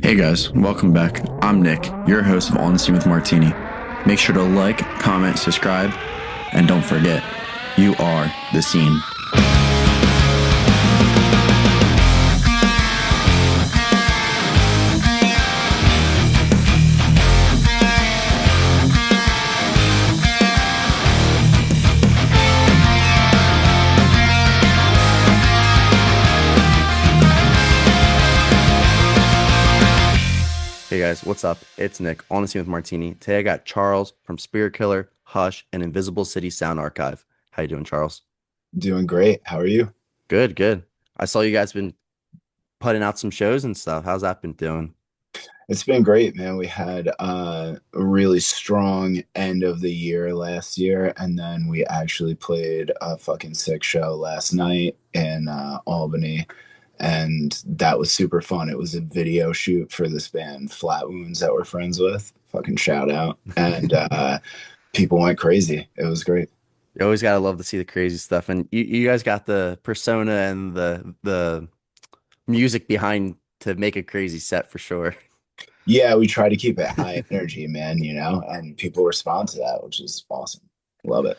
Hey guys, welcome back. I'm Nick, your host of On the Scene with Martini. Make sure to like, comment, subscribe, and don't forget, you are the scene. Hey guys, what's up? It's Nick, on the scene with Martini. Today I got Charles from Spiritkiller, Hush, and Invisible City Sound Archive. How you doing, Charles? Doing great. How are you? Good, good. I saw you guys been putting out some shows and stuff. How's that been doing? It's been great, man. We had a really strong end of the year last year, and then we actually played a fucking sick show last night in Albany, and that was super fun. It was a video shoot for this band, Flat Wounds, that we're friends with. Fucking shout out. And people went crazy. It was great. You always gotta love to see the crazy stuff, and you guys got the persona and the music behind to make a crazy set for sure. Yeah, we try to keep it high energy, man, and people respond to that, which is awesome. Love it.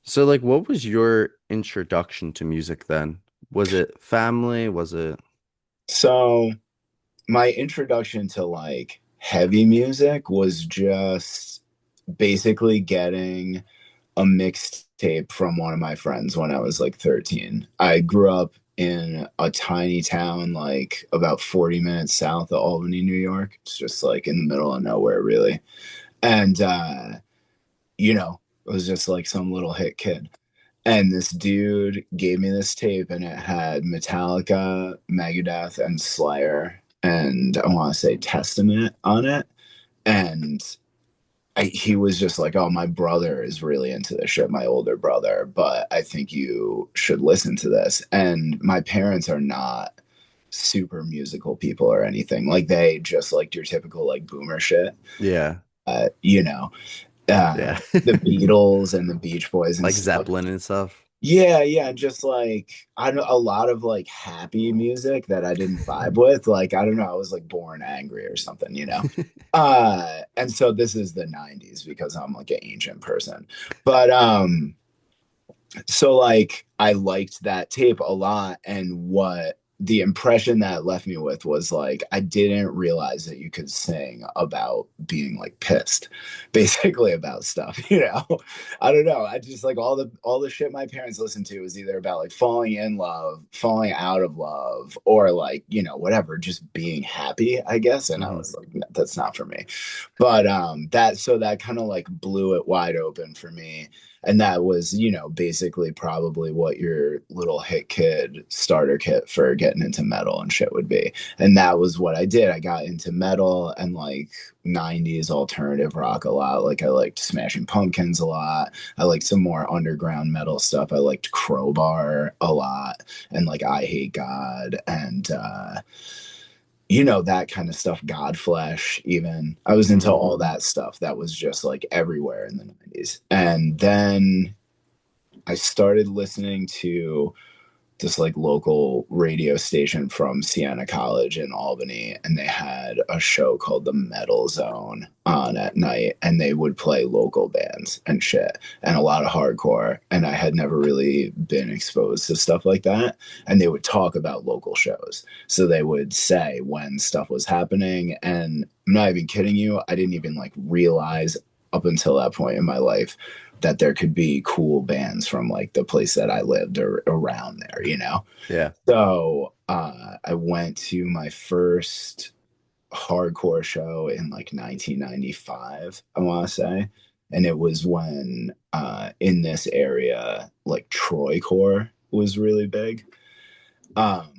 So, like, what was your introduction to music then? Was it family? Was it? So my introduction to like heavy music was just basically getting a mixtape from one of my friends when I was like 13. I grew up in a tiny town like about 40 minutes south of Albany, New York. It's just like in the middle of nowhere, really. And it was just like some little hit kid. And this dude gave me this tape, and it had Metallica, Megadeth, and Slayer, and I want to say Testament on it. And he was just like, "Oh, my brother is really into this shit, my older brother, but I think you should listen to this." And my parents are not super musical people or anything. Like they just liked your typical like boomer shit. Yeah, Uh, you know, yeah, the Beatles and the Beach Boys and like stuff. Zeppelin and stuff. Yeah, yeah, just like I know a lot of like happy music that I didn't vibe with. Like I don't know, I was like born angry or something. And so this is the 90s because I'm like an ancient person. But so like I liked that tape a lot, and what the impression that left me with was like I didn't realize that you could sing about being like pissed basically about stuff. I don't know, I just like all the shit my parents listened to was either about like falling in love, falling out of love, or like whatever, just being happy, I guess. And I Mhm. was like, "No, that's not for me." But that kind of like blew it wide open for me. And that was basically probably what your little hit kid starter kit for getting into metal and shit would be. And that was what I did. I got into metal and like 90s alternative rock a lot. Like I liked Smashing Pumpkins a lot. I liked some more underground metal stuff. I liked Crowbar a lot, and like I Hate God, and that kind of stuff. Godflesh, even. I was into Mhm. all that stuff that was just like everywhere in the 90s. And then I started listening to this like local radio station from Siena College in Albany, and they had a show called the Metal Zone on at night, and they would play local bands and shit and a lot of hardcore, and I had never really been exposed to stuff like that. And they would talk about local shows, so they would say when stuff was happening, and I'm not even kidding you, I didn't even like realize up until that point in my life that there could be cool bands from like the place that I lived or around there. Yeah. So I went to my first hardcore show in like 1995, I want to say. And it was when in this area, like Troycore was really big. Um,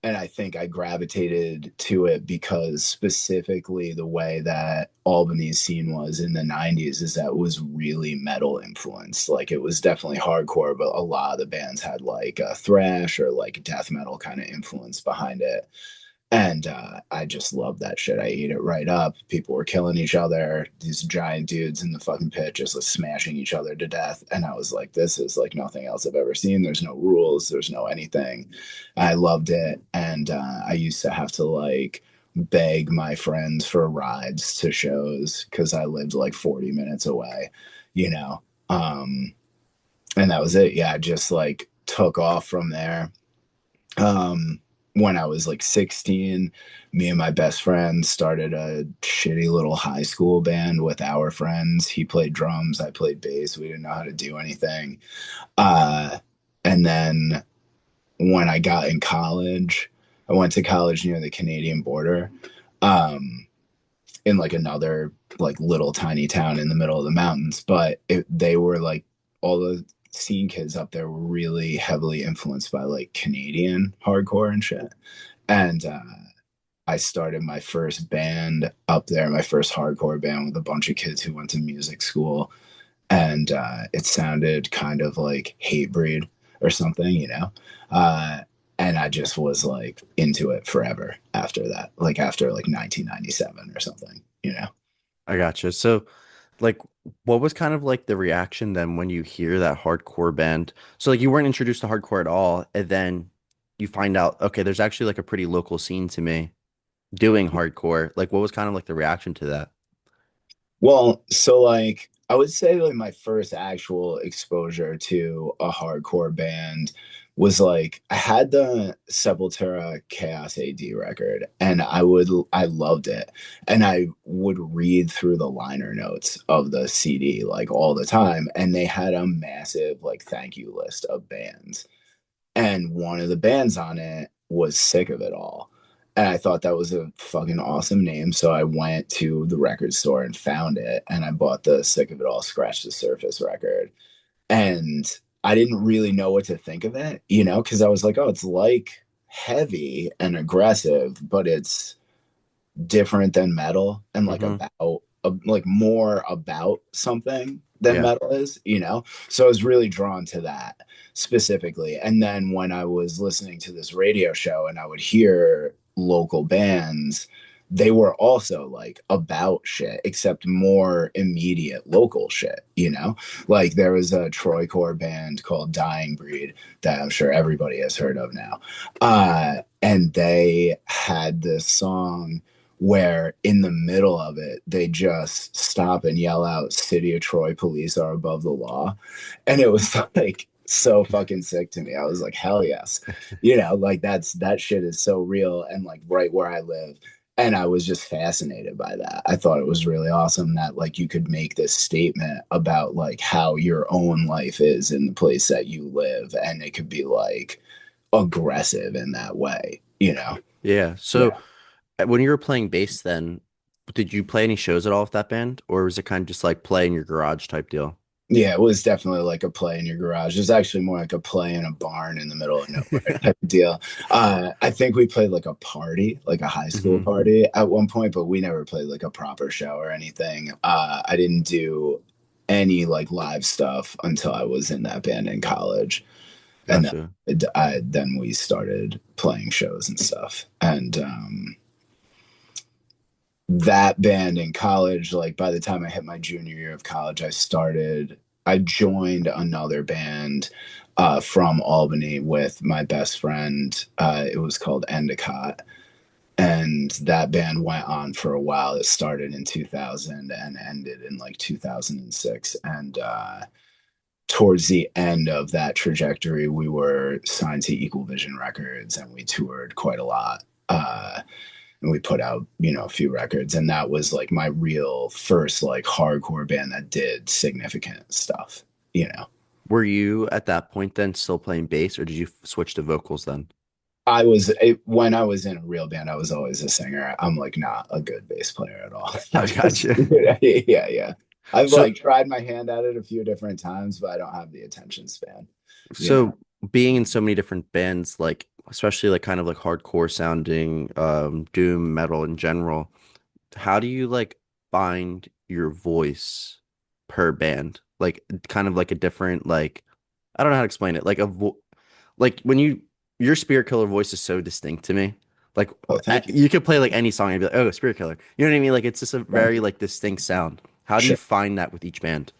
and I think I gravitated to it because specifically the way that Albany's scene was in the 90s is that it was really metal influenced. Like it was definitely hardcore, but a lot of the bands had like a thrash or like death metal kind of influence behind it. And I just love that shit. I ate it right up. People were killing each other. These giant dudes in the fucking pit just like smashing each other to death. And I was like, this is like nothing else I've ever seen. There's no rules. There's no anything. I loved it. And I used to have to like beg my friends for rides to shows because I lived like 40 minutes away, you know. Um, and that was it. Yeah, I just like took off from there. Um, when I was like 16, me and my best friend started a shitty little high school band with our friends. He played drums, I played bass. We didn't know how to do anything. Uh, and then when I got in college, I went to college near the Canadian border, um, in like another like little tiny town in the middle of the mountains. But they were like all the scene kids up there were really heavily influenced by like Canadian hardcore and shit. And I started my first band up there, my first hardcore band with a bunch of kids who went to music school. And it sounded kind of like Hatebreed or something, you know? Uh, and I just was like into it forever after that, like after like 1997 or something, you know? I gotcha. So, like, what was kind of like the reaction then when you hear that hardcore band? So, like, you weren't introduced to hardcore at all, and then you find out, okay, there's actually like a pretty local scene to me doing hardcore. Like, what was kind of like the reaction to that? Well, so like I would say like my first actual exposure to a hardcore band was like I had the Sepultura Chaos AD record and I loved it. And I would read through the liner notes of the CD like all the time and they had a massive like thank you list of bands. And one of the bands on it was Sick of It All. And I thought that was a fucking awesome name. So I went to the record store and found it. And I bought the Sick of It All Scratch the Surface record. And I didn't really know what to think of it, you know, because I was like, oh, it's like heavy and aggressive, but it's different than metal and like Mm-hmm. about like more about something than Yeah. metal is, you know? So I was really drawn to that specifically. And then when I was listening to this radio show and I would hear local bands, they were also like about shit, except more immediate local shit, you know? Like there was a Troycore band called Dying Breed that I'm sure everybody has heard of now. And they had this song where in the middle of it they just stop and yell out City of Troy police are above the law, and it was like so fucking sick to me. I was like, hell yes, you know, like that shit is so real and like right where I live. And I was just fascinated by that. I thought it was really awesome that like you could make this statement about like how your own life is in the place that you live and it could be like aggressive in that way, you know. Yeah. So, Yeah. when you were playing bass, then did you play any shows at all with that band, or was it kind of just like play in your garage type deal? Yeah, it was definitely like a play in your garage. It was actually more like a play in a barn in the middle of nowhere type of deal. I think we played like a party, like a high school Hmm. party at one point, but we never played like a proper show or anything. I didn't do any like live stuff until I was in that band in college, and Gotcha. then we started playing shows and stuff. And that band in college, like by the time I hit my junior year of college, I joined another band from Albany with my best friend. It was called Endicott. And that band went on for a while. It started in 2000 and ended in like 2006. And towards the end of that trajectory, we were signed to Equal Vision Records and we toured quite a lot. And we put out, you know, a few records. And that was like my real first like hardcore band that did significant stuff, you know. Were you at that point then still playing bass, or did you switch to vocals then? When I was in a real band, I was always a singer. I'm like not a good bass player at all. I gotcha. Yeah, yeah. I've So, like tried my hand at it a few different times, but I don't have the attention span, you know. so being in so many different bands, like especially like kind of like hardcore sounding, doom metal in general, how do you like find your voice per band? Like kind of like a different like I don't know how to explain it. Like like when your Spiritkiller voice is so distinct to me. Like Oh, thank you. you could play like any song and be like, "Oh, Spiritkiller." You know what I mean? Like it's just a Thank very you. like distinct sound. How do you Sure. find that with each band?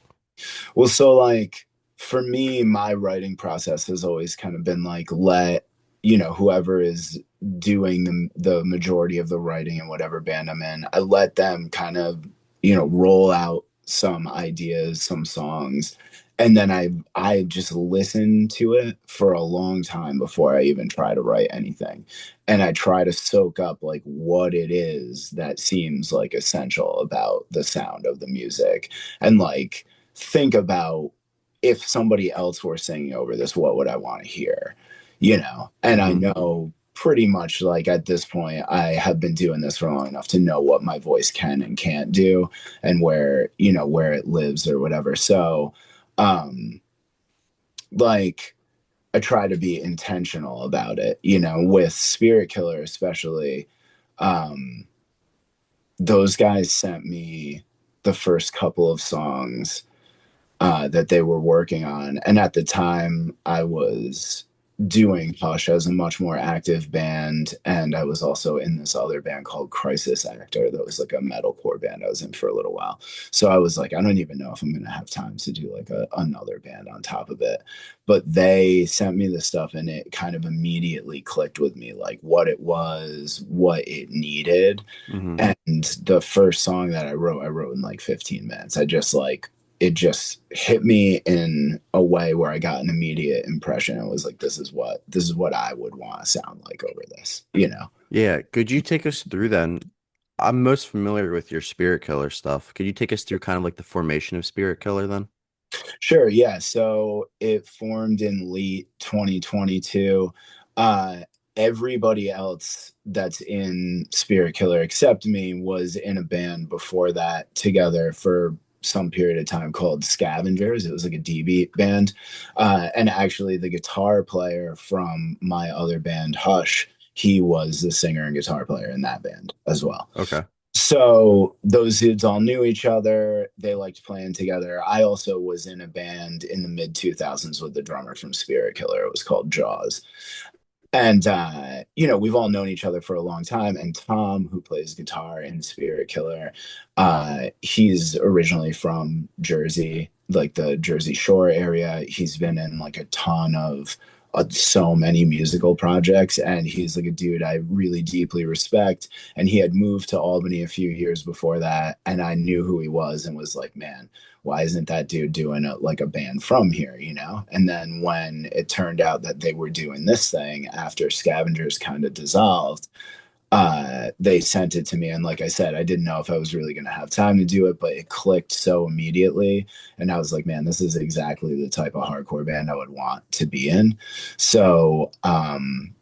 Well, so like for me, my writing process has always kind of been like let, you know, whoever is doing the majority of the writing in whatever band I'm in, I let them kind of, roll out some ideas, some songs, and then I just listen to it for a long time before I even try to write anything. And I try to soak up like what it is that seems like essential about the sound of the music, and like think about, if somebody else were singing over this, what would I want to hear? And I Hmm. know pretty much, like, at this point, I have been doing this for long enough to know what my voice can and can't do, and where it lives or whatever. So, um, like, I try to be intentional about it, with Spiritkiller especially. Um, those guys sent me the first couple of songs that they were working on. And at the time, I was doing Hush as a much more active band. And I was also in this other band called Crisis Actor that was like a metalcore band I was in for a little while. So I was like, I don't even know if I'm going to have time to do like another band on top of it. But they sent me the stuff, and it kind of immediately clicked with me, like what it was, what it needed. Hmm. And the first song that I wrote in like 15 minutes. It just hit me in a way where I got an immediate impression. It was like, this is what I would want to sound like over this. Yeah. Could you take us through then? I'm most familiar with your Spiritkiller stuff. Could you take us through kind of like the formation of Spiritkiller then? Sure, yeah. So it formed in late 2022. Uh, Everybody else that's in Spiritkiller except me was in a band before that together for some period of time called Scavengers. It was like a D-beat band. And actually, the guitar player from my other band, Hush, he was the singer and guitar player in that band as well. Okay. So those dudes all knew each other. They liked playing together. I also was in a band in the mid 2000s with the drummer from Spiritkiller. It was called Jaws. And we've all known each other for a long time. And Tom, who plays guitar in Spiritkiller, he's originally from Jersey, like the Jersey Shore area. He's been in like a ton of so many musical projects, and he's like a dude I really deeply respect. And he had moved to Albany a few years before that, and I knew who he was and was like, man, why isn't that dude doing like a band from here? And then when it turned out that they were doing this thing after Scavengers kind of dissolved, they sent it to me. And like I said, I didn't know if I was really going to have time to do it, but it clicked so immediately. And I was like, man, this is exactly the type of hardcore band I would want to be in. So,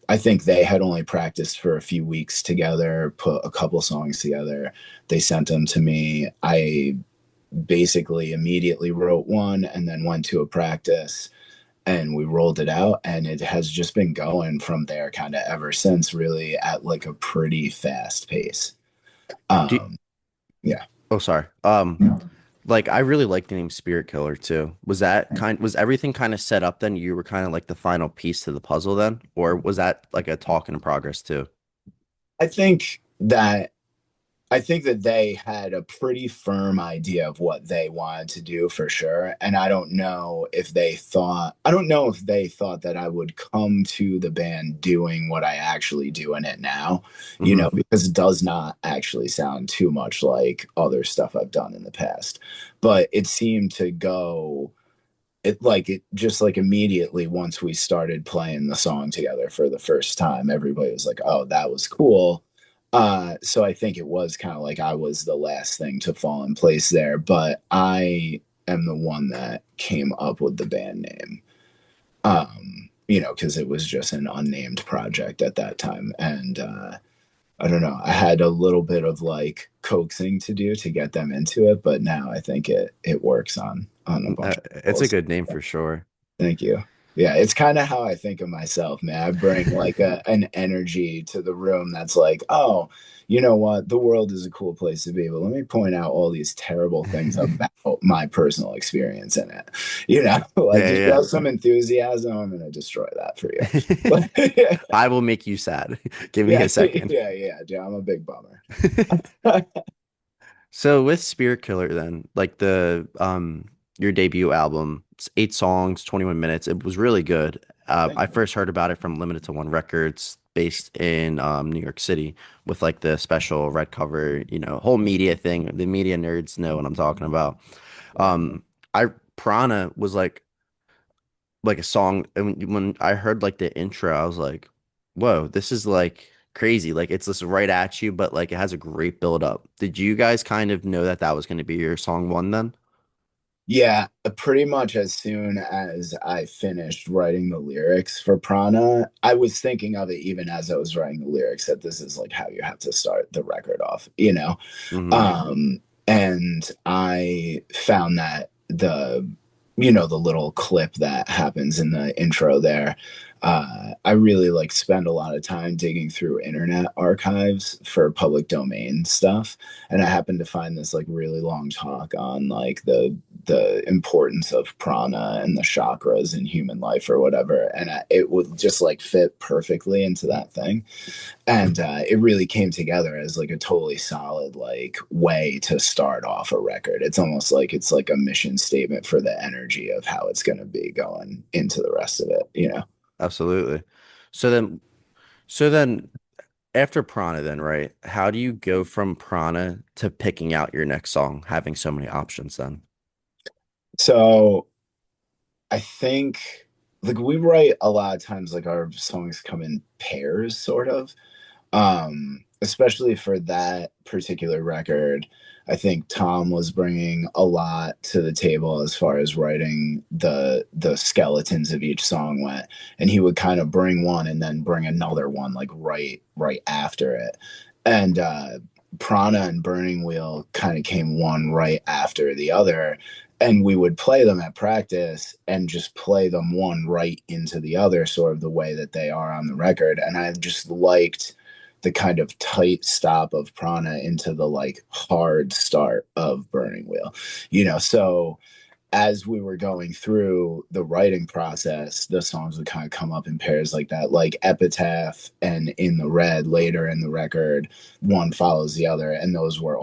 I think they had only practiced for a few weeks together, put a couple songs together. They sent them to me. I basically immediately wrote one and then went to a practice, and we rolled it out, and it has just been going from there kind of ever since, really, at like a pretty fast pace. Do Yeah. Oh, sorry. Like I really like the name Spiritkiller too. Was everything kind of set up then? You were kind of like the final piece to the puzzle then, or was that like a talk in progress too? I think that I think that they had a pretty firm idea of what they wanted to do for sure. And I don't know if they thought that I would come to the band doing what I actually do in it now, Hmm. because it does not actually sound too much like other stuff I've done in the past. But it seemed to go, it just like immediately once we started playing the song together for the first time, everybody was like, oh, that was cool. So I think it was kind of like I was the last thing to fall in place there, but I am the one that came up with the band name. Because it was just an unnamed project at that time. And I don't know, I had a little bit of like coaxing to do to get them into it, but now I think it works on a bunch of It's a levels. good name for sure. Thank you. Yeah, it's kind of how I think of myself, man. I bring like an energy to the room that's like, oh, you know what? The world is a cool place to be, but let me point out all these terrible things about my personal experience in it. Like, Yeah, you yeah. show some enthusiasm, I'm gonna destroy that for you. I will make you sad. Give me Yeah, a second. yeah, dude, I'm a big bummer. So with Spiritkiller then, like the your debut album, it's 8 songs, 21 minutes. It was really good. Thank I you. first heard about it from Limited to One Records, based in New York City, with like the special red cover, whole media thing. The media nerds know what I'm talking about. Right. Um, I Prana was like a song, and when I heard like the intro, I was like, "Whoa, this is like crazy!" Like it's just right at you, but like it has a great build up. Did you guys kind of know that that was going to be your song one then? Yeah, pretty much as soon as I finished writing the lyrics for Prana, I was thinking of it even as I was writing the lyrics that this is like how you have to start the record off, you know? Hmm. And I found that the little clip that happens in the intro there, I really like spend a lot of time digging through internet archives for public domain stuff, and I happened to find this like really long talk on like the importance of prana and the chakras in human life or whatever, and it would just like fit perfectly into that thing, and it really came together as like a totally solid like way to start off a record. It's almost like it's like a mission statement for the energy of how it's going to be going into the rest of it. Absolutely. So then, so then after Prana, then, right? How do you go from Prana to picking out your next song, having so many options then? So I think like we write a lot of times like our songs come in pairs sort of. Especially for that particular record, I think Tom was bringing a lot to the table as far as writing the skeletons of each song went, and he would kind of bring one and then bring another one like right after it. And Prana and Burning Wheel kind of came one right after the other, and we would play them at practice and just play them one right into the other, sort of the way that they are on the record. And I just liked the kind of tight stop of Prana into the like hard start of Burning Wheel, so as we were going through the writing process, the songs would kind of come up in pairs like that, like Epitaph and In the Red later in the record, one follows the other. And those were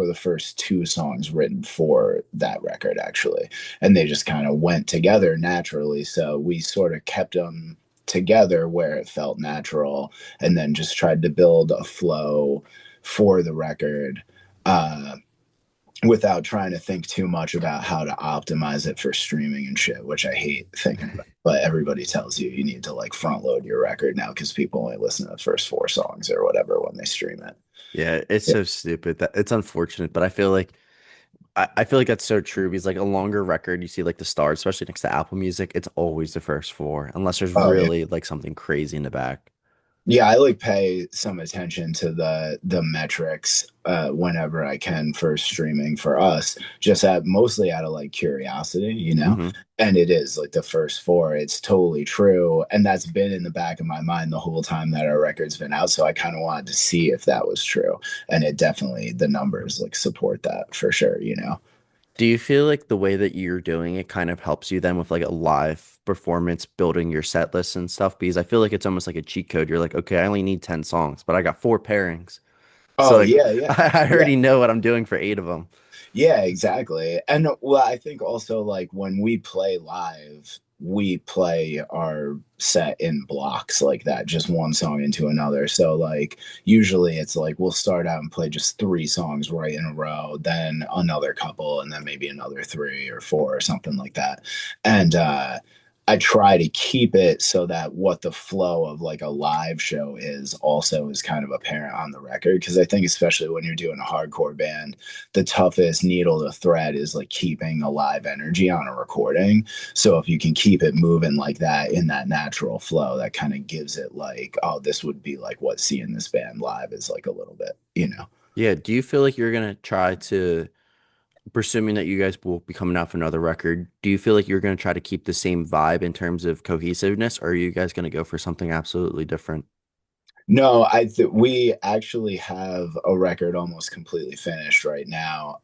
the first two songs written for that record, actually. And they just kind of went together naturally. So we sort of kept them together where it felt natural and then just tried to build a flow for the record. Without trying to think too much about how to optimize it for streaming and shit, which I hate thinking about. But everybody tells you you need to like front load your record now because people only listen to the first four songs or whatever when they stream it. Yeah, it's Yeah. so stupid that it's unfortunate, but I feel like that's so true because like a longer record, you see like the stars, especially next to Apple Music, it's always the first four, unless there's Oh yeah. really like something crazy in the back. Yeah, I like pay some attention to the metrics whenever I can for streaming for us, just at mostly out of like curiosity. Hmm. And it is like the first four, it's totally true. And that's been in the back of my mind the whole time that our record's been out. So I kind of wanted to see if that was true. And it definitely the numbers like support that for sure. Do you feel like the way that you're doing it kind of helps you then with like a live performance, building your set list and stuff? Because I feel like it's almost like a cheat code. You're like, okay, I only need 10 songs, but I got four pairings. So Oh like yeah, yeah. I Yeah. already know what I'm doing for eight of them. Yeah, exactly. And well, I think also like when we play live, we play our set in blocks like that, just one song into another. So like usually it's like we'll start out and play just three songs right in a row, then another couple, and then maybe another three or four or something like that. And I try to keep it so that what the flow of like a live show is also is kind of apparent on the record. Cause I think especially when you're doing a hardcore band, the toughest needle to thread is like keeping a live energy on a recording. So if you can keep it moving like that in that natural flow, that kind of gives it like, oh, this would be like what seeing this band live is like a little bit. Yeah. Do you feel like you're gonna try to, presuming that you guys will be coming out for another record, do you feel like you're gonna try to keep the same vibe in terms of cohesiveness, or are you guys gonna go for something absolutely different? No, we actually have a record almost completely finished right now.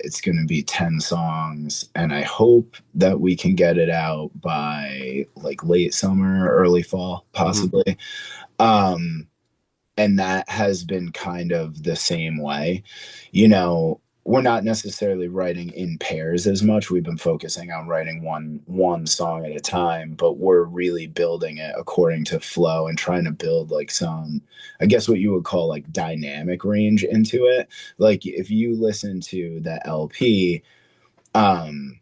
It's going to be 10 songs, and I hope that we can get it out by like late summer, early fall, Hmm. possibly. Um, and that has been kind of the same way. You know, we're not necessarily writing in pairs as much. We've been focusing on writing one song at a time, but we're really building it according to flow and trying to build like some, I guess what you would call like dynamic range into it. Like if you listen to the LP, um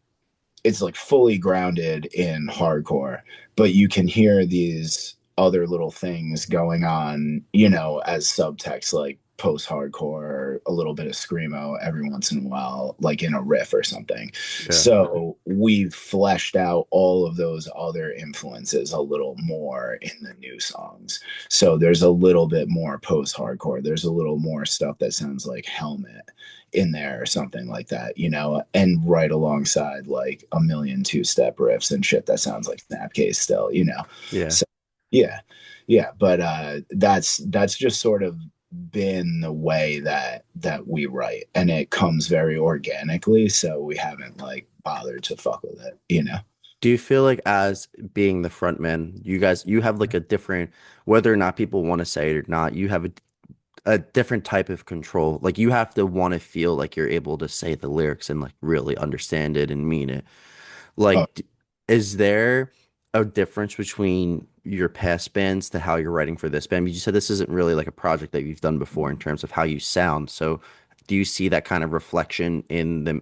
it's like fully grounded in hardcore, but you can hear these other little things going on, as subtext, like post-hardcore, a little bit of screamo every once in a while, like in a riff or something. Yeah. So we've fleshed out all of those other influences a little more in the new songs. So there's a little bit more post-hardcore. There's a little more stuff that sounds like Helmet in there or something like that, and right alongside like a million two-step riffs and shit that sounds like Snapcase still. Yeah. So yeah, yeah, but that's just sort of been the way that we write, and it comes very organically, so we haven't like bothered to fuck with it. Do you feel like as being the front man, you have like a different, whether or not people want to say it or not, you have a different type of control. Like you have to want to feel like you're able to say the lyrics and like really understand it and mean it. Oh, Like, is there a difference between your past bands to how you're writing for this band? You said this isn't really like a project that you've done before in terms of how you sound. So, do you see that kind of reflection in the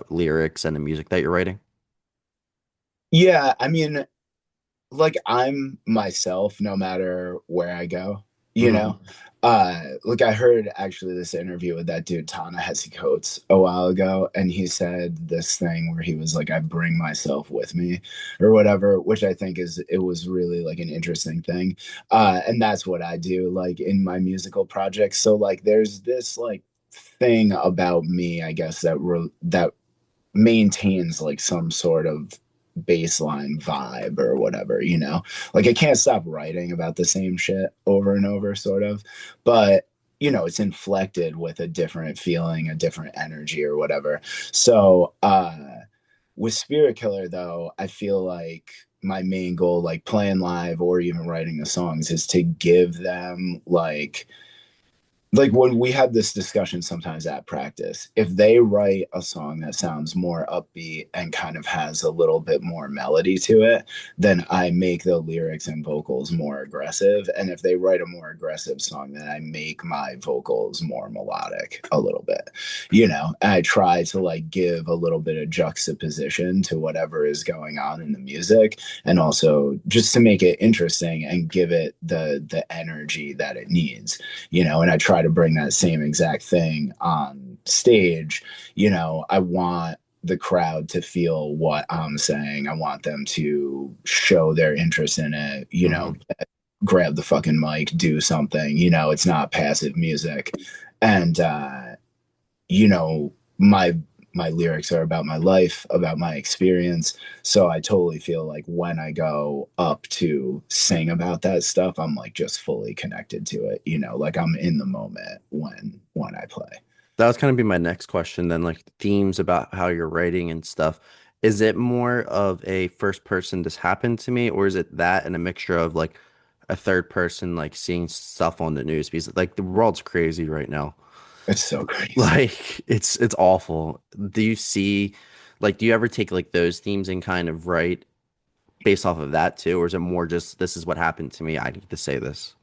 lyrics and the music that you're writing? yeah, I mean, like I'm myself no matter where I go, you Hmm. know. Like I heard actually this interview with that dude Ta-Nehisi Coates a while ago, and he said this thing where he was like, I bring myself with me or whatever, which I think it was really like an interesting thing. And that's what I do like in my musical projects. So like there's this like thing about me, I guess, that maintains like some sort of baseline vibe or whatever. Like I can't stop writing about the same shit over and over, sort of, but it's inflected with a different feeling, a different energy or whatever. So with Spiritkiller though, I feel like my main goal, like playing live or even writing the songs, is to give them like when we had this discussion sometimes at practice, if they write a song that sounds more upbeat and kind of has a little bit more melody to it, then I make the lyrics and vocals more aggressive. And if they write a more aggressive song, then I make my vocals more melodic a little bit, and I try to like give a little bit of juxtaposition to whatever is going on in the music, and also just to make it interesting and give it the energy that it needs, and I try to bring that same exact thing on stage. I want the crowd to feel what I'm saying. I want them to show their interest in it, Hmm. grab the fucking mic, do something, it's not passive music. And my lyrics are about my life, about my experience. So I totally feel like when I go up to sing about that stuff, I'm like just fully connected to it, like I'm in the moment when I play. That was kind of be my next question then, like themes about how you're writing and stuff. Is it more of a first person, this happened to me, or is it that and a mixture of like a third person, like seeing stuff on the news? Because like the world's crazy right now. It's so crazy. Like it's awful. Do you see, like, do you ever take like those themes and kind of write based off of that too, or is it more just this is what happened to me, I need to say this?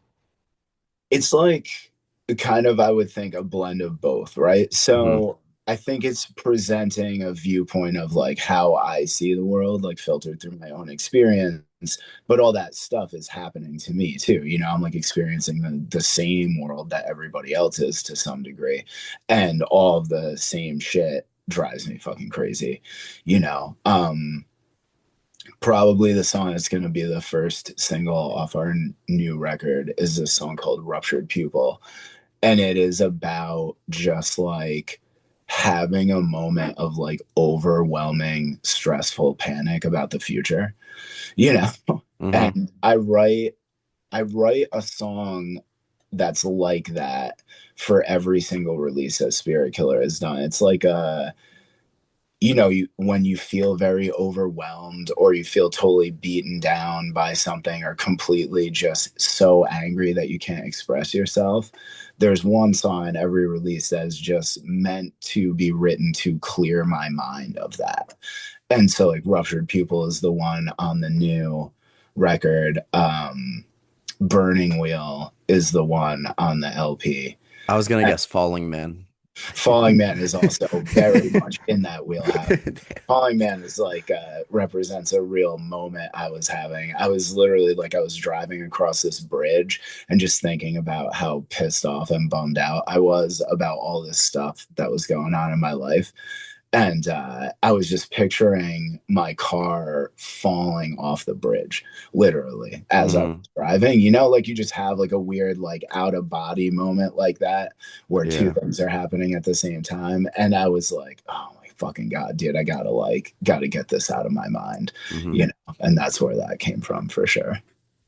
It's like kind of, I would think, a blend of both, right? Hmm. So I think it's presenting a viewpoint of like how I see the world, like filtered through my own experience. But all that stuff is happening to me too. I'm like experiencing the same world that everybody else is to some degree. And all of the same shit drives me fucking crazy, you know? Probably the song that's going to be the first single off our new record is a song called Ruptured Pupil. And it is about just like having a moment of like overwhelming, stressful panic about the future, you know? Hmm. And I write a song that's like that for every single release that Spiritkiller has done. It's like when you feel very overwhelmed or you feel totally beaten down by something or completely just so angry that you can't express yourself, there's one song in every release that is just meant to be written to clear my mind of that. And so like Ruptured Pupil is the one on the new record. Burning Wheel is the one on the LP. I was gonna guess Falling Man. Falling Man is also very much in that wheelhouse. Falling Man is like represents a real moment I was having. I was literally like I was driving across this bridge and just thinking about how pissed off and bummed out I was about all this stuff that was going on in my life. And I was just picturing my car falling off the bridge, literally, as I was Mhm. driving. Like you just have like a weird, like out of body moment like that, where two Yeah. things are happening at the same time. And I was like, oh my fucking God, dude, I gotta get this out of my mind, Mhm. and that's where that came from for sure.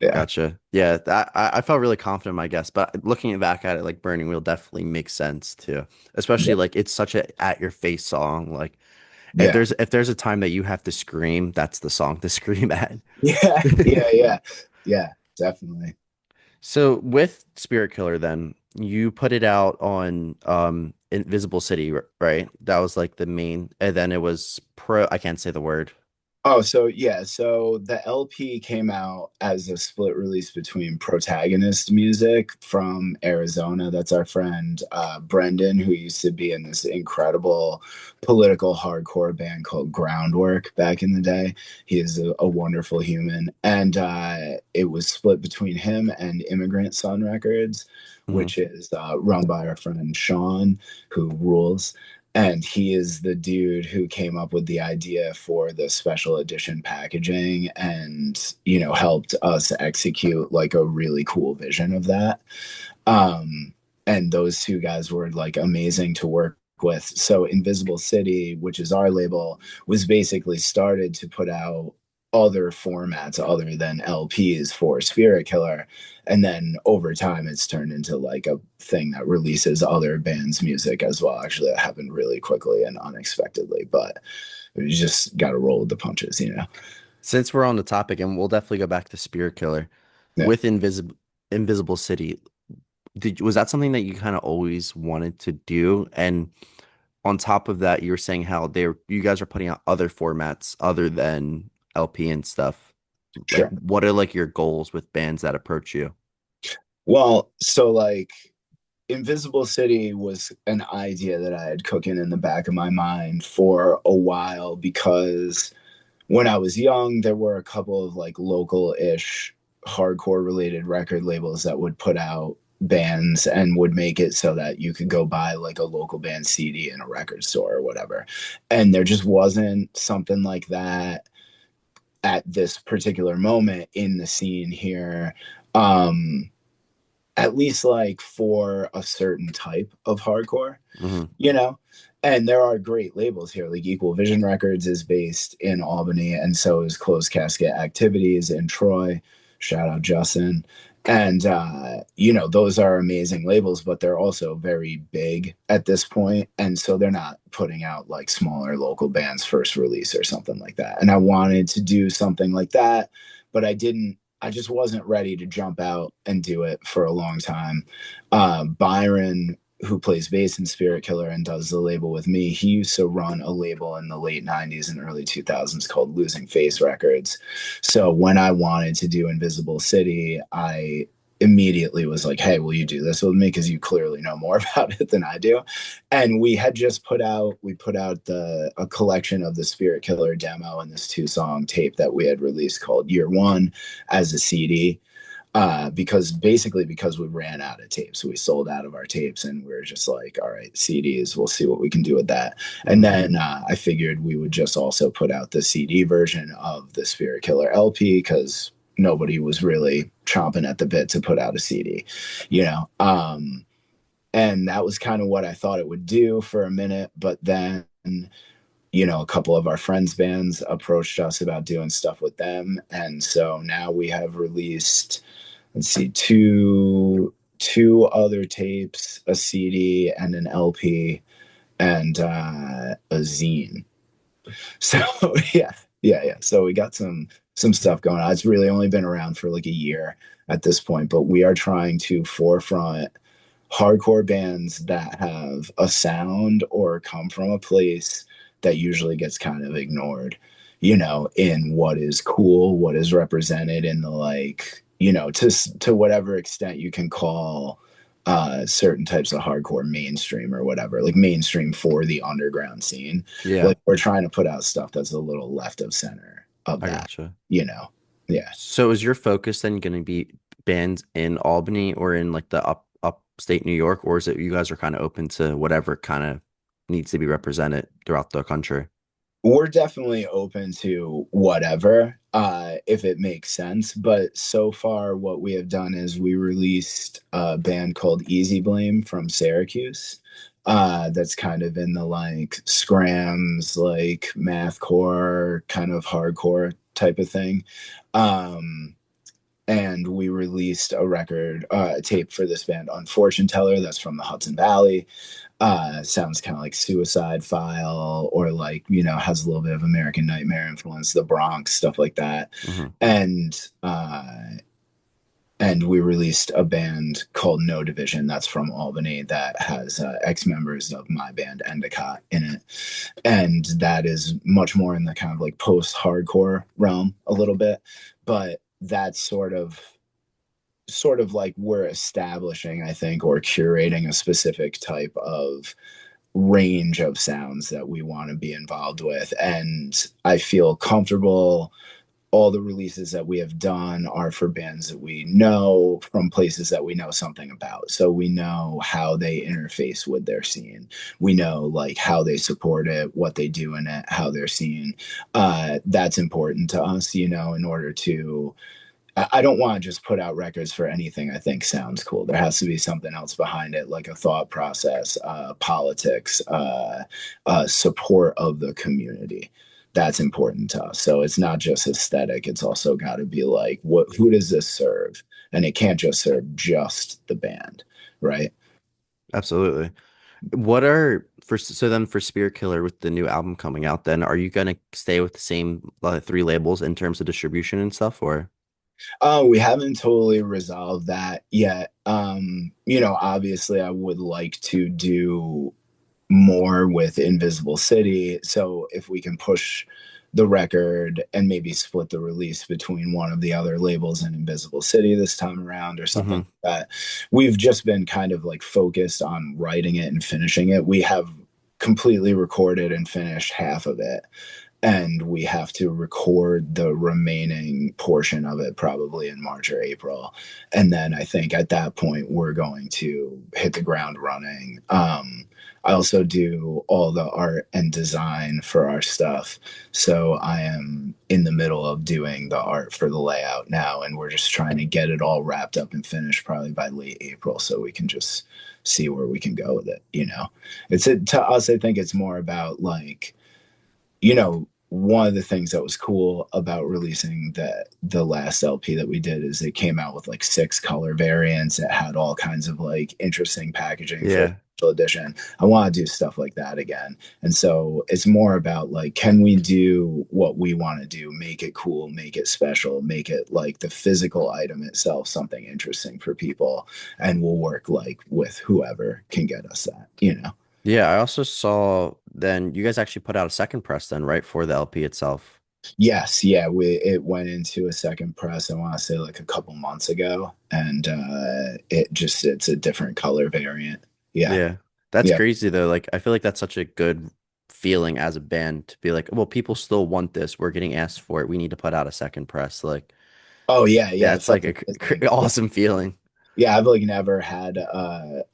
Yeah. Gotcha. Yeah, I felt really confident in my guess, but looking back at it, like Burning Wheel definitely makes sense too. Especially Yeah. like it's such a at your face song. Like Yeah. if there's a time that you have to scream, that's the song to scream at. Yeah. Yeah. Yeah. Yeah. Definitely. So with Spirit Killer, then you put it out on Invisible City, right? That was like the main, and then it was pro. I can't say the word. Oh, so yeah, so the LP came out as a split release between Protagonist Music from Arizona. That's our friend Brendan, who used to be in this incredible political hardcore band called Groundwork back in the day. He is a wonderful human. And it was split between him and Immigrant Son Records, Hmm. which is run by our friend Sean, who rules. And he is the dude who came up with the idea for the special edition packaging and, helped us execute like a really cool vision of that. And those two guys were like amazing to work with. So Invisible City, which is our label, was basically started to put out other formats other than LPs for Spiritkiller. And then over time, it's turned into like a thing that releases other bands' music as well. Actually, that happened really quickly and unexpectedly, but you just got to roll with the punches. Since we're on the topic, and we'll definitely go back to Spirit Killer Yeah. with Invisible City. Was that something that you kind of always wanted to do? And on top of that, you were saying how you guys are putting out other formats other than LP and stuff. Like, Sure. what are like your goals with bands that approach you? Well, so like Invisible City was an idea that I had cooking in the back of my mind for a while because when I was young, there were a couple of like local-ish hardcore related record labels that would put out bands and would make it so that you could go buy like a local band CD in a record store or whatever. And there just wasn't something like that at this particular moment in the scene here. Um, at least like for a certain type of hardcore, Hmm. you know? And there are great labels here. Like Equal Vision Records is based in Albany, and so is Closed Casket Activities in Troy. Shout out Justin. And those are amazing labels, but they're also very big at this point. And so they're not putting out like smaller local bands first release or something like that. And I wanted to do something like that, but I just wasn't ready to jump out and do it for a long time. Byron, who plays bass in Spiritkiller and does the label with me, he used to run a label in the late 90s and early 2000s called Losing Face Records. So when I wanted to do Invisible City, I immediately was like, hey, will you do this with me? Because you clearly know more about it than I do. And we had just put out a collection of the Spiritkiller demo and this 2-song tape that we had released called Year One as a CD, because we ran out of tapes. We sold out of our tapes and we were just like, all right, CDs, we'll see what we can do with that. And Hmm. then I figured we would just also put out the CD version of the Spiritkiller LP because nobody was really chomping at the bit to put out a CD, you know? And that was kind of what I thought it would do for a minute. But then, a couple of our friends' bands approached us about doing stuff with them. And so now we have released, let's see, two other tapes, a CD and an LP, and a zine. So yeah. So we got some stuff going on. It's really only been around for like a year at this point, but we are trying to forefront hardcore bands that have a sound or come from a place that usually gets kind of ignored, in what is cool, what is represented in the like, to whatever extent you can call certain types of hardcore mainstream or whatever, like mainstream for the underground scene. Yeah, Like we're trying to put out stuff that's a little left of center of I that, gotcha. you know. Yeah. So is your focus then going to be bands in Albany or in like the upstate New York, or is it you guys are kind of open to whatever kind of needs to be represented throughout the country? We're definitely open to whatever, if it makes sense. But so far, what we have done is we released a band called Easy Blame from Syracuse. That's kind of in the like scrams, like mathcore, kind of hardcore type of thing. Um, and we released a record, a tape for this band, Unfortune Teller, that's from the Hudson Valley. Sounds kind of like Suicide File, or like, has a little bit of American Nightmare influence, The Bronx, stuff like that. Hmm. And and we released a band called No Division that's from Albany that has ex-members of my band Endicott in it, and that is much more in the kind of like post-hardcore realm a little bit, but that's sort of like we're establishing, I think, or curating a specific type of range of sounds that we want to be involved with. And I feel comfortable. All the releases that we have done are for bands that we know from places that we know something about. So we know how they interface with their scene. We know like how they support it, what they do in it, how they're seen. That's important to us, in order to I don't want to just put out records for anything I think sounds cool. There has to be something else behind it, like a thought process, politics, support of the community. That's important to us. So it's not just aesthetic. It's also got to be like, who does this serve? And it can't just serve just the band, right? Absolutely. What are so then for Spiritkiller with the new album coming out, then are you gonna stay with the same three labels in terms of distribution and stuff, or? We haven't totally resolved that yet. Obviously, I would like to do more with Invisible City. So if we can push the record and maybe split the release between one of the other labels and Invisible City this time around or something Hmm. like that. We've just been kind of like focused on writing it and finishing it. We have completely recorded and finished half of it, and we have to record the remaining portion of it probably in March or April. And then I think at that point we're going to hit the ground running. I also do all the art and design for our stuff. So I am in the middle of doing the art for the layout now, and we're just trying to get it all wrapped up and finished probably by late April so we can just see where we can go with it. To us, I think it's more about like, one of the things that was cool about releasing the last LP that we did is it came out with like 6 color variants. It had all kinds of like interesting packaging for Yeah. special edition. I want to do stuff like that again. And so it's more about like, can we do what we want to do, make it cool, make it special, make it like the physical item itself something interesting for people, and we'll work like with whoever can get us that. Yeah, I also saw then you guys actually put out a second press then, right, for the LP itself. Yes, yeah, it went into a second press, I want to say like a couple months ago, and it's a different color variant. Yeah. Yeah. That's Yeah. crazy though. Like I feel like that's such a good feeling as a band to be like, well, people still want this. We're getting asked for it. We need to put out a second press. Like, Oh yeah, yeah, yeah, it it's like felt a amazing. Yeah. awesome feeling. Yeah, I've like never had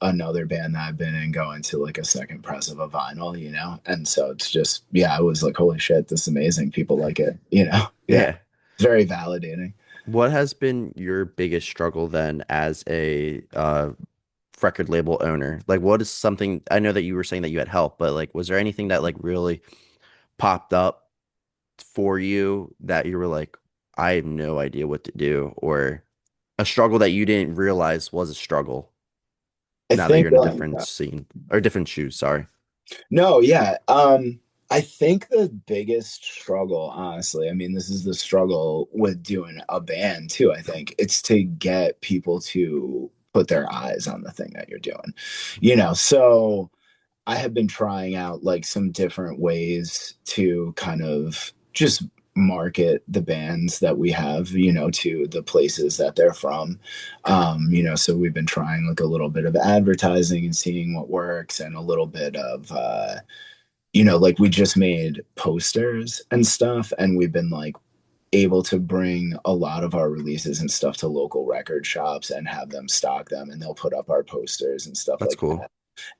another band that I've been in go into like a second press of a vinyl. And so it's just, yeah, I was like, holy shit, this is amazing. People like it. Yeah. Yeah. Very validating. What has been your biggest struggle then as a record label owner? Like, what is something I know that you were saying that you had help, but like, was there anything that like really popped up for you that you were like, I have no idea what to do, or a struggle that you didn't realize was a struggle I now that think you're in a different scene or different shoes? Sorry. no, yeah. I think the biggest struggle, honestly, I mean, this is the struggle with doing a band too. I think it's to get people to put their eyes on the thing that you're doing, So I have been trying out like some different ways to kind of just market the bands that we have, to the places that they're from. So we've been trying like a little bit of advertising and seeing what works and a little bit of like we just made posters and stuff, and we've been like able to bring a lot of our releases and stuff to local record shops and have them stock them, and they'll put up our posters and stuff That's like cool. that.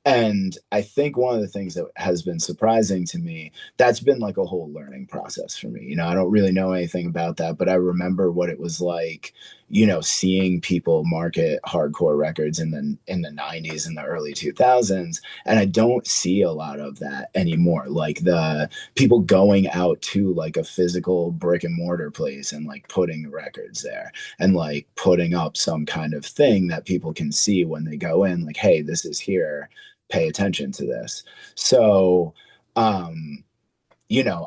And I think one of the things that has been surprising to me, that's been like a whole learning process for me. I don't really know anything about that, but I remember what it was like, seeing people market hardcore records in the 90s and the early 2000s, and I don't see a lot of that anymore. Like the people going out to like a physical brick and mortar place and like putting the records there and like putting up some kind of thing that people can see when they go in, like, hey, this is here, pay attention to this. So, um,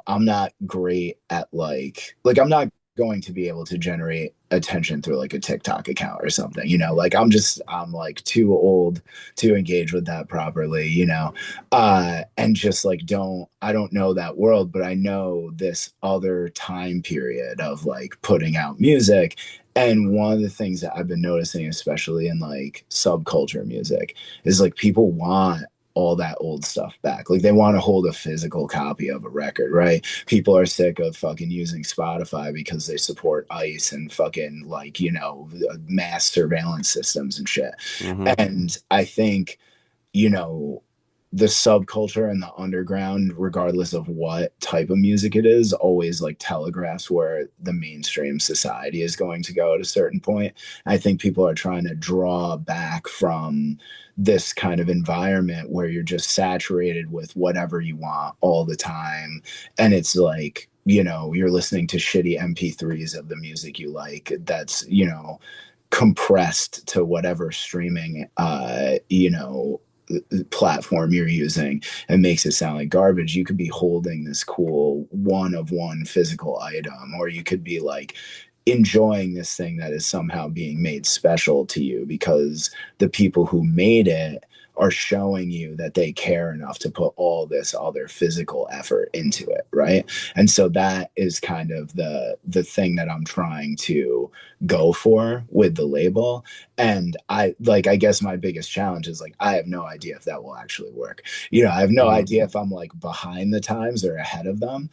I'm not great at like I'm not going to be able to generate attention through like a TikTok account or something, like I'm like too old to engage with that properly, and just like I don't know that world, but I know this other time period of like putting out music. And one of the things that I've been noticing, especially in like subculture music, is like people want all that old stuff back. Like they want to hold a physical copy of a record, right? People are sick of fucking using Spotify because they support ICE and fucking like, mass surveillance systems and shit. Hmm. And I think, you know, the subculture and the underground, regardless of what type of music it is, always like telegraphs where the mainstream society is going to go at a certain point. I think people are trying to draw back from this kind of environment where you're just saturated with whatever you want all the time. And it's like, you're listening to shitty MP3s of the music you like that's, compressed to whatever streaming platform you're using, and makes it sound like garbage. You could be holding this cool one of one physical item, or you could be like enjoying this thing that is somehow being made special to you because the people who made it are showing you that they care enough to put all this other physical effort into it, right? And so that is kind of the thing that I'm trying to go for with the label. And I guess my biggest challenge is like I have no idea if that will actually work. I have no Hmm. idea if I'm like behind the times or ahead of them.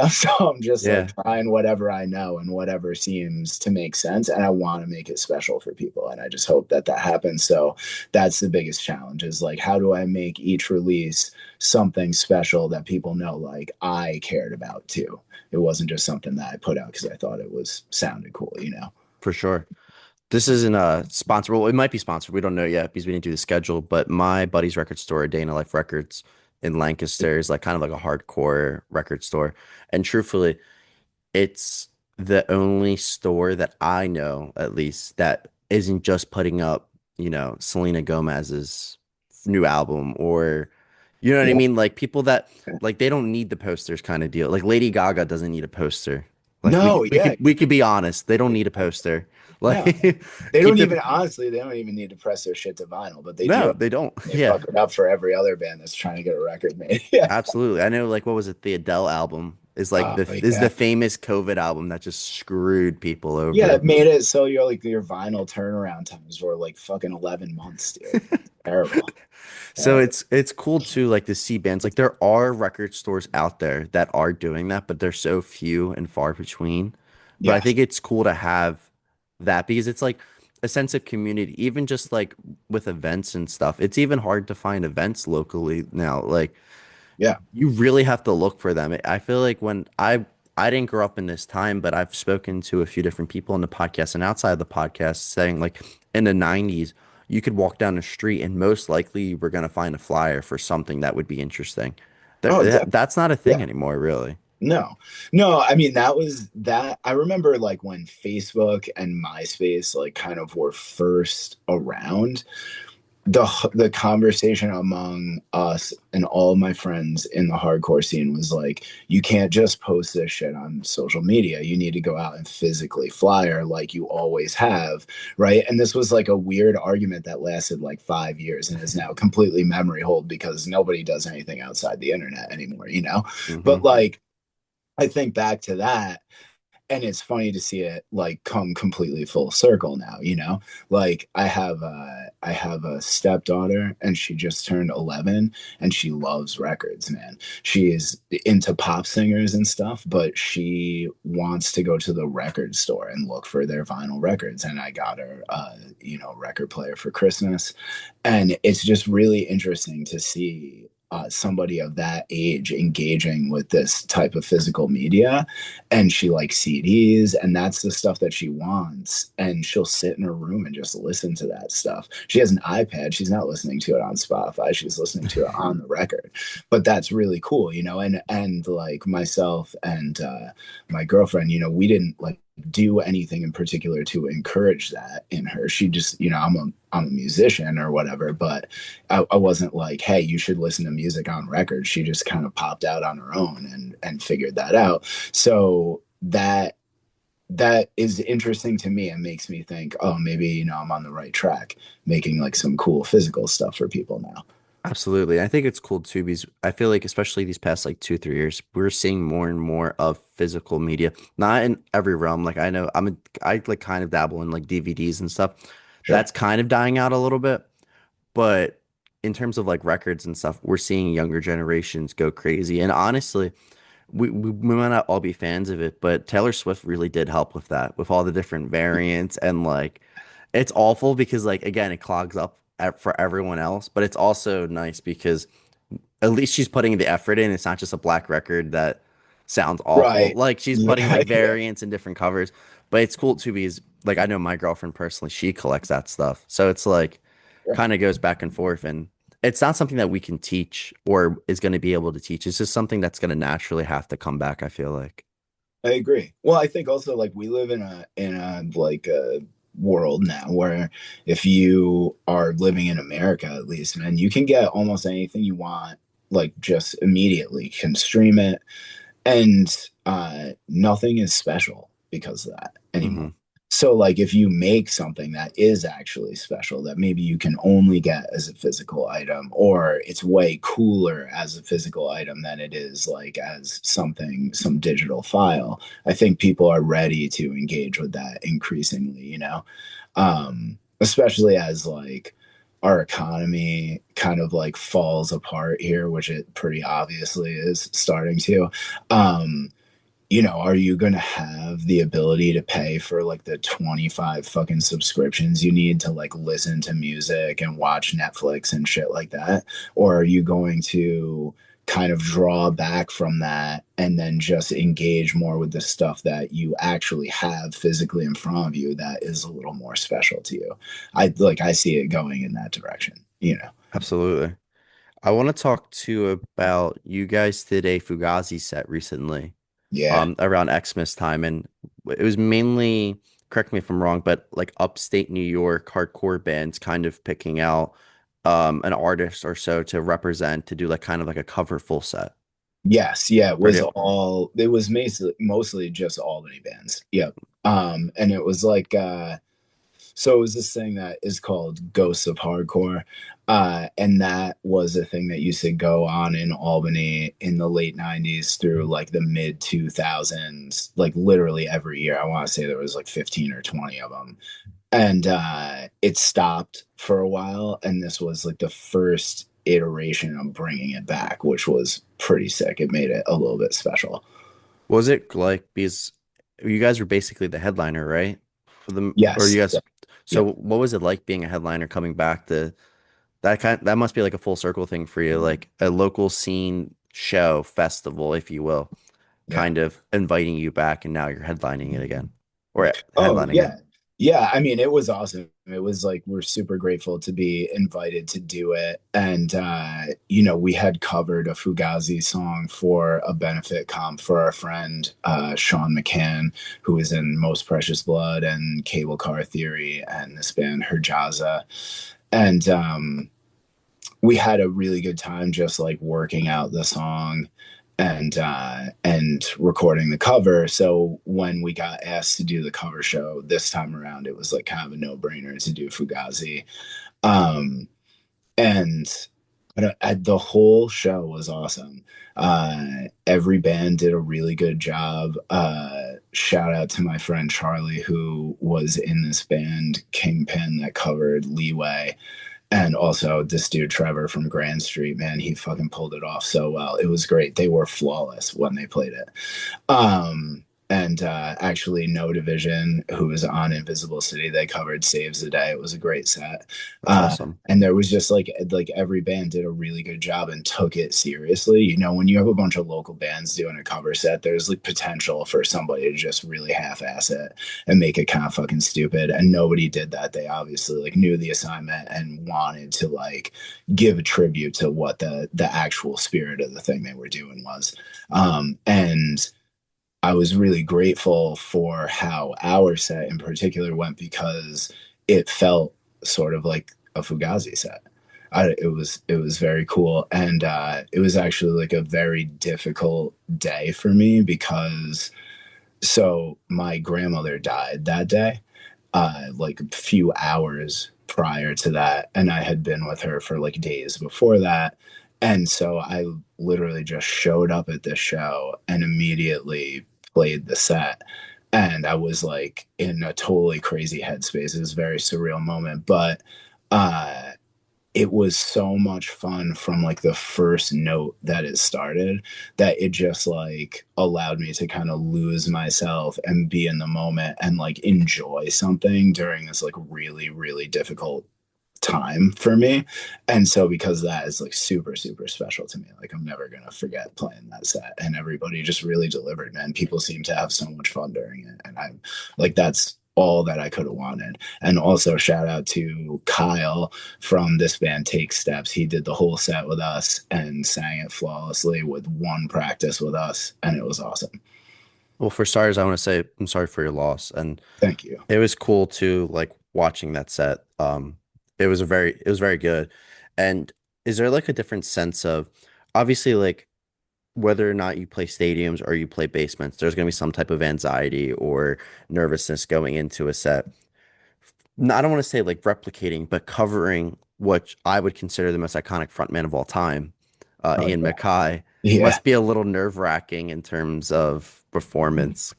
So I'm just like Yeah, trying whatever I know and whatever seems to make sense, and I want to make it special for people, and I just hope that that happens. So that's the biggest challenge, is like how do I make each release something special that people know like I cared about too. It wasn't just something that I put out because I thought it was sounded cool. for sure. This isn't a sponsor. Well, it might be sponsored. We don't know yet because we didn't do the schedule. But my buddy's record store, Day in a Life Records in Lancaster, is like kind of like a hardcore record store. And truthfully, it's the only store that I know, at least, that isn't just putting up, Selena Gomez's new album or, you know what I Yeah. mean? Like people that like they don't need the posters kind of deal. Like Lady Gaga doesn't need a poster. Like we No, could we yeah. could we could be honest. They don't need a poster. Like No. They keep don't it. even honestly, they don't even need to press their shit to vinyl, but they No, do. they don't. They Yeah, fuck it up for every other band that's trying to get a record made. Yeah. absolutely. I know. Like what was it? The Adele album is like Oh the yeah. famous COVID album that just screwed people Yeah, over. it made it so your vinyl turnaround times were like fucking 11 months, dude. Terrible. So Terrible. it's cool too, like to see bands. Like there are record stores out there that are doing that, but they're so few and far between. But I Yes. think it's cool to have that because it's like a sense of community, even just like with events and stuff. It's even hard to find events locally now. Like Yeah. you really have to look for them. I feel like when I didn't grow up in this time, but I've spoken to a few different people in the podcast and outside the podcast saying like in the 90s, you could walk down the street and most likely you were going to find a flyer for something that would be interesting. Oh, That's not a thing yeah. anymore, really. No, no, I mean, that was that. I remember like when Facebook and MySpace like kind of were first around. the conversation among us and all of my friends in the hardcore scene was like, you can't just post this shit on social media. You need to go out and physically flyer like you always have, right? And this was like a weird argument that lasted like 5 years and is now completely memory hold because nobody does anything outside the internet anymore, you know? Hmm. But like, I think back to that, and it's funny to see it like come completely full circle now, you know. Like I have a stepdaughter and she just turned 11 and she loves records, man. She is into pop singers and stuff, but she wants to go to the record store and look for their vinyl records, and I got her you know, record player for Christmas. And it's just really interesting to see somebody of that age engaging with this type of physical media. And she likes CDs, and that's the stuff that she wants. And she'll sit in her room and just listen to that stuff. She has an iPad. She's not listening to it on Spotify. She's listening to it on the record. But that's really cool, you know. And like myself and my girlfriend, you know, we didn't like do anything in particular to encourage that in her. She just, you know, I'm a musician or whatever, but I wasn't like, hey, you should listen to music on record. She just kind of popped out on her own and figured that out. So that is interesting to me and makes me think, oh, maybe, you know, I'm on the right track, making like some cool physical stuff for people now. Absolutely. I think it's cool too because I feel like especially these past like 2, 3 years, we're seeing more and more of physical media. Not in every realm. Like I know I like kind of dabble in like DVDs and stuff. Sure. That's kind of dying out a little bit. But in terms of like records and stuff, we're seeing younger generations go crazy. And honestly, we might not all be fans of it, but Taylor Swift really did help with that, with all the different variants. And like it's awful because like again, it clogs up for everyone else, but it's also nice because at least she's putting the effort in. It's not just a black record that sounds awful. Right. Like she's putting Yeah. like Yeah. variants and different covers, but it's cool too because like I know my girlfriend personally, she collects that stuff. So it's like Sure. kind of goes back and forth, and it's not something that we can teach or is going to be able to teach. It's just something that's going to naturally have to come back, I feel like. I agree. Well, I think also like we live in a like a world now where if you are living in America at least, man, you can get almost anything you want like just immediately. You can stream it, and nothing is special because of that anymore. Hmm. So like if you make something that is actually special that maybe you can only get as a physical item, or it's way cooler as a physical item than it is like as something, some digital file, I think people are ready to engage with that increasingly, you know. Especially as like our economy kind of like falls apart here, which it pretty obviously is starting to. Um, you know, are you going to have the ability to pay for like the 25 fucking subscriptions you need to like listen to music and watch Netflix and shit like that? Or are you going to kind of draw back from that and then just engage more with the stuff that you actually have physically in front of you that is a little more special to you? I see it going in that direction, you know? Absolutely. I want to talk to you about you guys did a Fugazi set recently, Yeah. around Xmas time, and it was mainly, correct me if I'm wrong, but like upstate New York hardcore bands kind of picking out an artist or so to represent to do like kind of like a cover full set. Yes, yeah, Pretty it was mostly just Albany bands. Yep. And it was like so it was this thing that is called Ghosts of Hardcore. And that was a thing that used to go on in Albany in the late 90s through like the mid 2000s, like literally every year. I want to say there was like 15 or 20 of them. And it stopped for a while, and this was like the first iteration of bringing it back, which was pretty sick. It made it a little bit special. Was it like because you guys were basically the headliner, right? For the or Yes. you Yeah. guys Yep. so what was it like being a headliner coming back to that must be like a full circle thing for you, like a local scene show festival, if you will, Yeah. kind of inviting you back and now you're headlining it again. Or Oh, headlining it. yeah. Yeah. I mean, it was awesome. It was like, we're super grateful to be invited to do it. And, you know, we had covered a Fugazi song for a benefit comp for our friend, Sean McCann, who is in Most Precious Blood and Cable Car Theory and this band, Herjaza. And we had a really good time just like working out the song and recording the cover. So when we got asked to do the cover show this time around, it was like kind of a no-brainer to do Fugazi. Um, and the whole show was awesome. Every band did a really good job. Shout out to my friend Charlie, who was in this band Kingpin that covered Leeway, and also this dude Trevor from Grand Street. Man, he fucking pulled it off so well. It was great. They were flawless when they played it. And actually, No Division, who was on Invisible City, they covered Saves the Day. It was a great set. That's awesome. And there was just like every band did a really good job and took it seriously. You know, when you have a bunch of local bands doing a cover set, there's like potential for somebody to just really half-ass it and make it kind of fucking stupid. And nobody did that. They obviously like knew the assignment and wanted to like give a tribute to what the actual spirit of the thing they were doing was. And I was really grateful for how our set in particular went because it felt sort of like a Fugazi set. It was very cool, and it was actually like a very difficult day for me because so my grandmother died that day, like a few hours prior to that, and I had been with her for like days before that. And so I literally just showed up at this show and immediately played the set. And I was like in a totally crazy headspace. It was a very surreal moment, but uh it was so much fun from like the first note that it started that it just like allowed me to kind of lose myself and be in the moment and like enjoy something during this like really really difficult time for me. And so because that is like super super special to me, like I'm never gonna forget playing that set, and everybody just really delivered, man. People seem to have so much fun during it, and I'm like, that's all that I could have wanted. And also shout out to Kyle from this band Take Steps. He did the whole set with us and sang it flawlessly with one practice with us, and it was awesome. Well, for starters, I want to say I'm sorry for your loss, and Thank you. it was cool to like watching that set. It was very good. And is there like a different sense of obviously like whether or not you play stadiums or you play basements, there's going to be some type of anxiety or nervousness going into a set. I don't want to say like replicating, but covering what I would consider the most iconic frontman of all time, Oh Ian yeah. MacKaye, Yeah. must be a little nerve-wracking in terms of performance.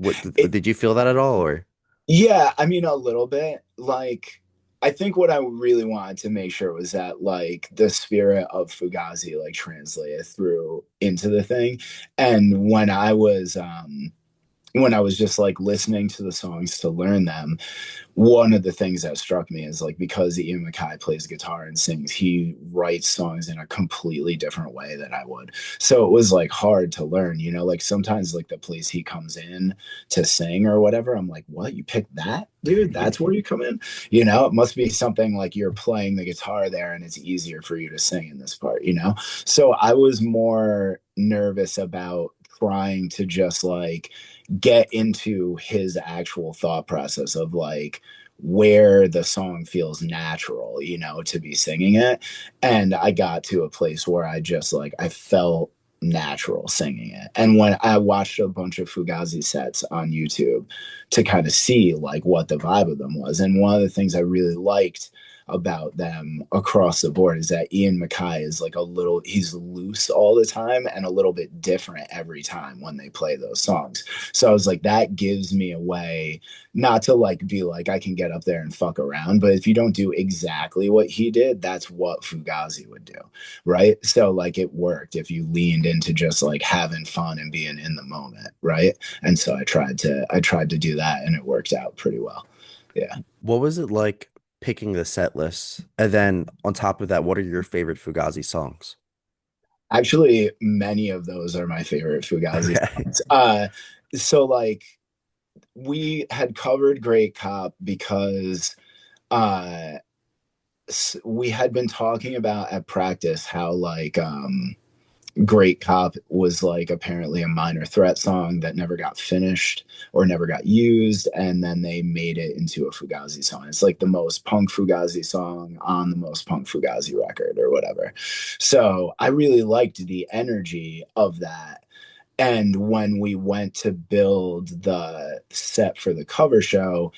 It, Did you feel that at all, or? Yeah, I mean, a little bit. Like, I think what I really wanted to make sure was that, like, the spirit of Fugazi, like, translated through into the thing. And when I was just like listening to the songs to learn them, one of the things that struck me is like because Ian MacKaye plays guitar and sings, he writes songs in a completely different way than I would. So it was like hard to learn, you know, like sometimes like the place he comes in to sing or whatever, I'm like, what? You picked that, dude? That's where you come in? You know, it must be something like you're playing the guitar there and it's easier for you to sing in this part, you know? So I was more nervous about trying to just like get into his actual thought process of like where the song feels natural, you know, to be singing it. And I got to a place where I just like, I felt natural singing it. And when I watched a bunch of Fugazi sets on YouTube to kind of see like what the vibe of them was. And one of the things I really liked about them across the board is that Ian MacKaye is like a little, he's loose all the time and a little bit different every time when they play those songs. So I was like, that gives me a way not to like be like, I can get up there and fuck around. But if you don't do exactly what he did, that's what Fugazi would do. Right. So like it worked if you leaned into just like having fun and being in the moment. Right. And so I tried to do that and it worked out pretty well. Yeah. What was it like picking the set list? And then on top of that, what are your favorite Fugazi songs? Actually, many of those are my favorite Fugazi Okay. songs. So like we had covered Great Cop because uh we had been talking about at practice how like Great Cop was like apparently a Minor Threat song that never got finished or never got used, and then they made it into a Fugazi song. It's like the most punk Fugazi song on the most punk Fugazi record or whatever. So I really liked the energy of that. And when we went to build the set for the cover show,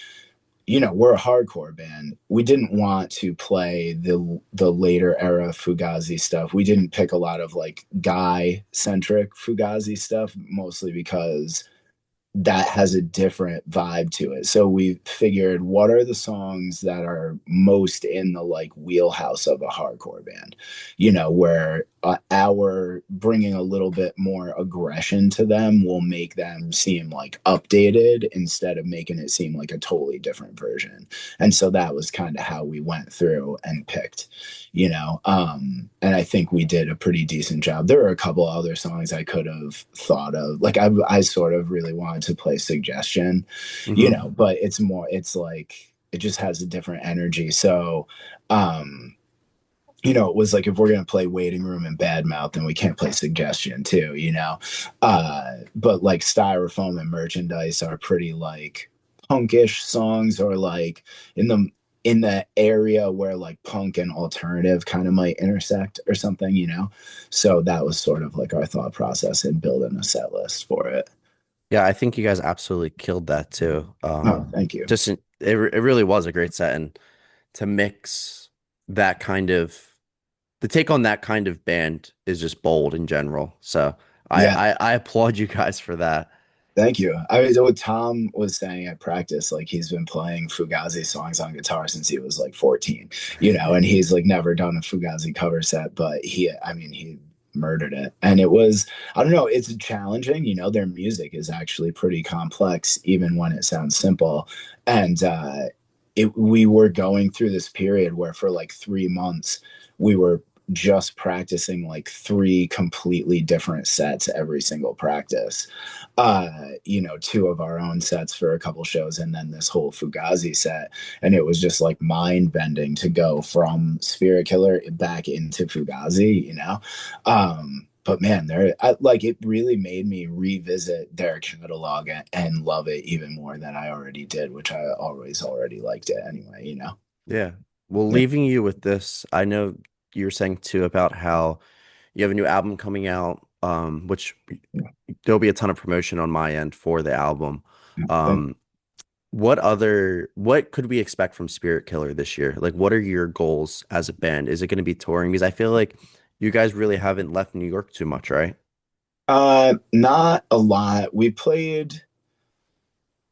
we're a hardcore band. We didn't want to play the later era Fugazi stuff. We didn't pick a lot of like guy centric Fugazi stuff, mostly because that has a different vibe to it. So we figured, what are the songs that are most in the like wheelhouse of a hardcore band, where our bringing a little bit more aggression to them will make them seem like updated instead of making it seem like a totally different version. And so that was kind of how we went through and picked, and I think we did a pretty decent job. There were a couple other songs I could have thought of. Like I sort of really wanted to play Suggestion, but it's like it just has a different energy. So, it was like if we're gonna play Waiting Room and Badmouth, then we can't play Suggestion too, but like Styrofoam and Merchandise are pretty like punkish songs, or like in the area where like punk and alternative kind of might intersect or something. So that was sort of like our thought process in building a set list for it. Yeah, I think you guys absolutely killed that too. Oh, thank you. It really was a great set, and to mix that kind of the take on that kind of band is just bold in general. So Yeah, I applaud you guys for that. thank you. I mean, what Tom was saying at practice, like he's been playing Fugazi songs on guitar since he was like 14, and he's like never done a Fugazi cover set, but he murdered it. And it was, I don't know, it's challenging. Their music is actually pretty complex, even when it sounds simple. And we were going through this period where for like 3 months, we were just practicing like three completely different sets every single practice. Two of our own sets for a couple shows, and then this whole Fugazi set. And it was just like mind bending to go from Spiritkiller back into Fugazi. But man, like it really made me revisit their catalog and love it even more than I already did, which I always already liked it anyway. Yeah. Well, Yeah. leaving you with this, I know you were saying too about how you have a new album coming out, which there'll be a ton of promotion on my end for the album. Thank Um, what could we expect from Spiritkiller this year? Like, what are your goals as a band? Is it going to be touring? Because I feel like you guys really haven't left New York too much, right? Not a lot. We played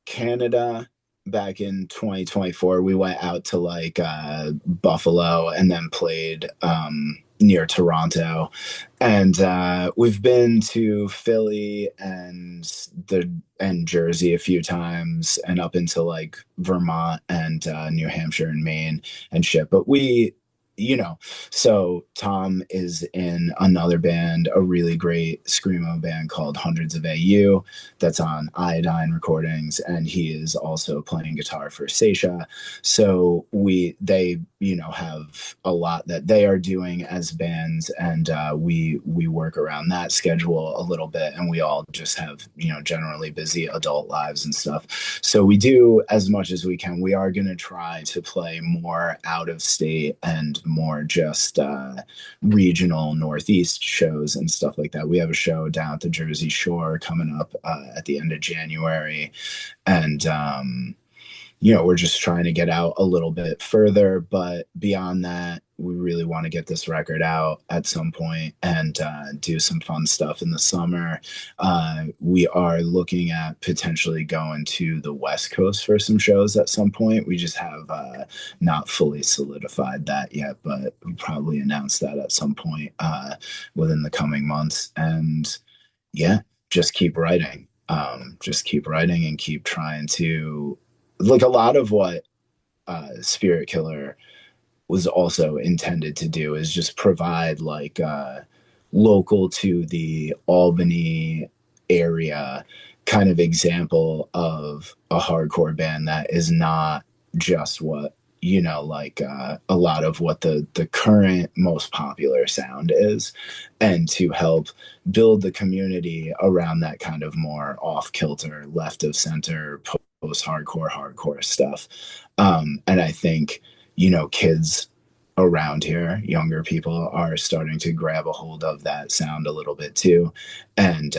Canada back in 2024. We went out to like Buffalo and then played near Toronto. And we've been to Philly and Jersey a few times, and up into like Vermont and New Hampshire and Maine and shit. But you know, so Tom is in another band, a really great screamo band called Hundreds of AU that's on Iodine Recordings, and he is also playing guitar for Seisha. So they have a lot that they are doing as bands, and we work around that schedule a little bit, and we all just have generally busy adult lives and stuff. So we do as much as we can. We are going to try to play more out of state and more just regional Northeast shows and stuff like that. We have a show down at the Jersey Shore coming up at the end of January, and we're just trying to get out a little bit further. But beyond that, we really want to get this record out at some point and do some fun stuff in the summer. We are looking at potentially going to the West Coast for some shows at some point. We just have not fully solidified that yet, but we'll probably announce that at some point within the coming months. And yeah, just keep writing. Just keep writing and keep trying to, like, a lot of what Spiritkiller was also intended to do is just provide like local to the Albany area kind of example of a hardcore band that is not just what like a lot of what the current most popular sound is, and to help build the community around that kind of more off kilter, left of center, post hardcore stuff. And I think, kids around here, younger people, are starting to grab a hold of that sound a little bit too. And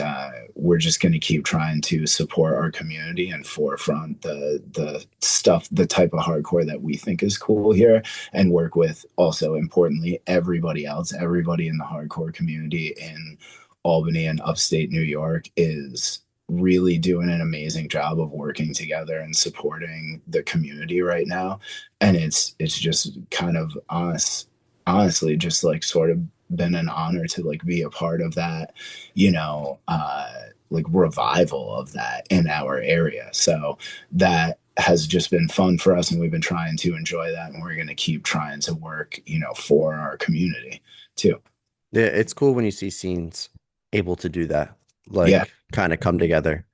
we're just going to keep trying to support our community and forefront the stuff, the type of hardcore that we think is cool here, and work with, also importantly, everybody else. Everybody in the hardcore community in Albany and upstate New York is really doing an amazing job of working together and supporting the community right now. And it's just kind of honestly just like sort of been an honor to like be a part of that, like revival of that in our area. So that has just been fun for us, and we've been trying to enjoy that, and we're going to keep trying to work, for our community too. Yeah, it's cool when you see scenes able to do that, Yeah. like kind of come together.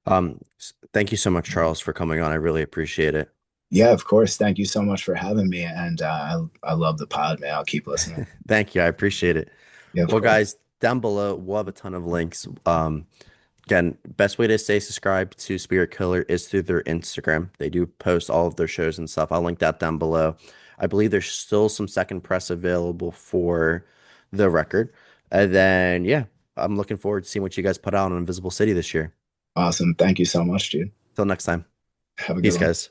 Thank you so much, Charles, for coming on. I really appreciate it. Yeah, of course. Thank you so much for having me. And I love the pod, man. I'll keep listening. Thank you. I appreciate it. Yeah, of Well, course. guys, down below, we'll have a ton of links. Again, best way to stay subscribed to Spiritkiller is through their Instagram. They do post all of their shows and stuff. I'll link that down below. I believe there's still some second press available for the record. And then, yeah, I'm looking forward to seeing what you guys put out on Invisible City this year. Awesome. Thank you so much, dude. Till next time. Have a good Peace, one. guys.